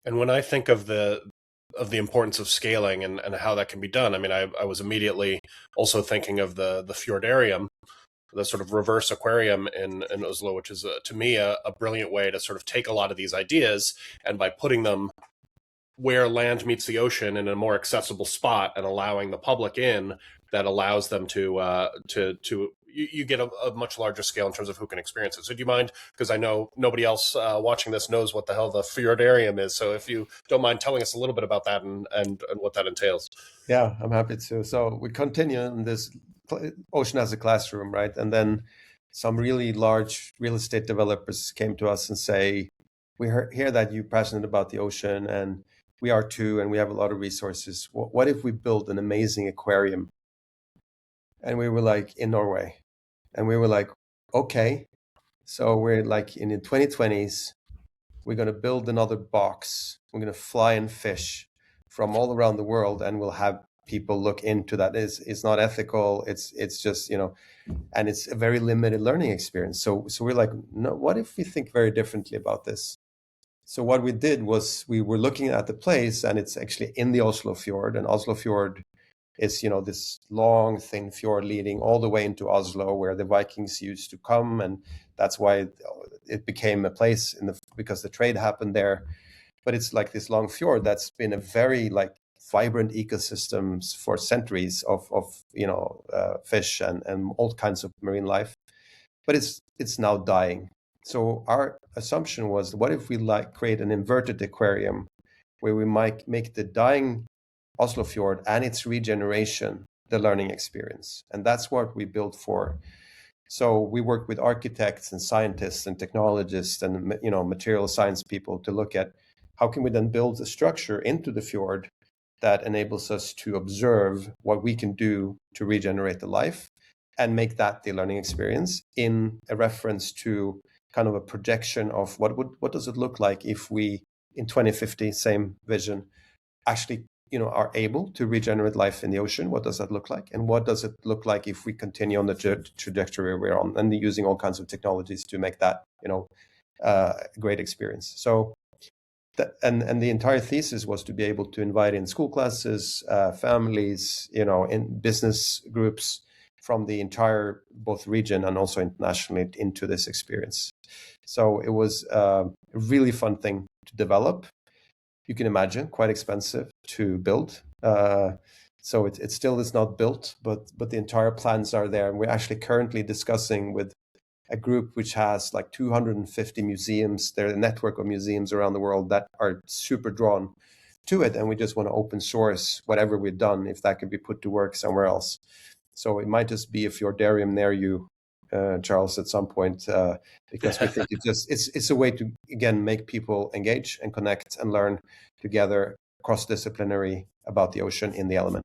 And when I think of the importance of scaling and how that can be done, I mean, I was immediately also thinking of the Fjordarium, the sort of reverse aquarium in Oslo, which is to me a brilliant way to sort of take a lot of these ideas, and by putting them where land meets the ocean in a more accessible spot and allowing the public in, that allows them to you get a much larger scale in terms of who can experience it. So do you mind, because I know nobody else watching this knows what the hell the Fjordarium is, so if you don't mind telling us a little bit about that and what that entails. Yeah, I'm happy to. So we continue in this ocean as a classroom, right? And then some really large real estate developers came to us and say, we hear that you're passionate about the ocean, and we are too, and we have a lot of resources. What if we build an amazing aquarium? And we were like, in Norway. And we were like, okay. So we're like in the 2020s, we're going to build another box. We're going to fly and fish from all around the world, and we'll have people look into that. It's not ethical. It's just, and it's a very limited learning experience. So we're like, no, what if we think very differently about this? So what we did was we were looking at the place, and it's actually in the Oslo Fjord, and Oslo Fjord is, this long, thin fjord leading all the way into Oslo, where the Vikings used to come, and that's why it became a place because the trade happened there. But it's like this long fjord that's been a very vibrant ecosystems for centuries of fish and all kinds of marine life. But it's now dying. So our assumption was, what if we create an inverted aquarium where we might make the dying Oslo Fjord and its regeneration the learning experience? And that's what we built for. So we work with architects and scientists and technologists and material science people to look at how can we then build a structure into the fjord that enables us to observe what we can do to regenerate the life and make that the learning experience, in a reference to kind of a projection of what does it look like if we in 2050, same vision, actually are able to regenerate life in the ocean. What does that look like? And what does it look like if we continue on the trajectory we're on, and using all kinds of technologies to make that a great experience? So and the entire thesis was to be able to invite in school classes, families, in business groups from the entire both region and also internationally into this experience. So it was a really fun thing to develop. You can imagine, quite expensive to build. So it still is not built, but the entire plans are there. And we're actually currently discussing with a group which has 250 museums. There's a network of museums around the world that are super drawn to it. And we just want to open source whatever we've done, if that can be put to work somewhere else. So it might just be a Fjordarium near you, Charles, at some point, because we think it's a way to, again, make people engage and connect and learn together cross-disciplinary about the ocean in the element.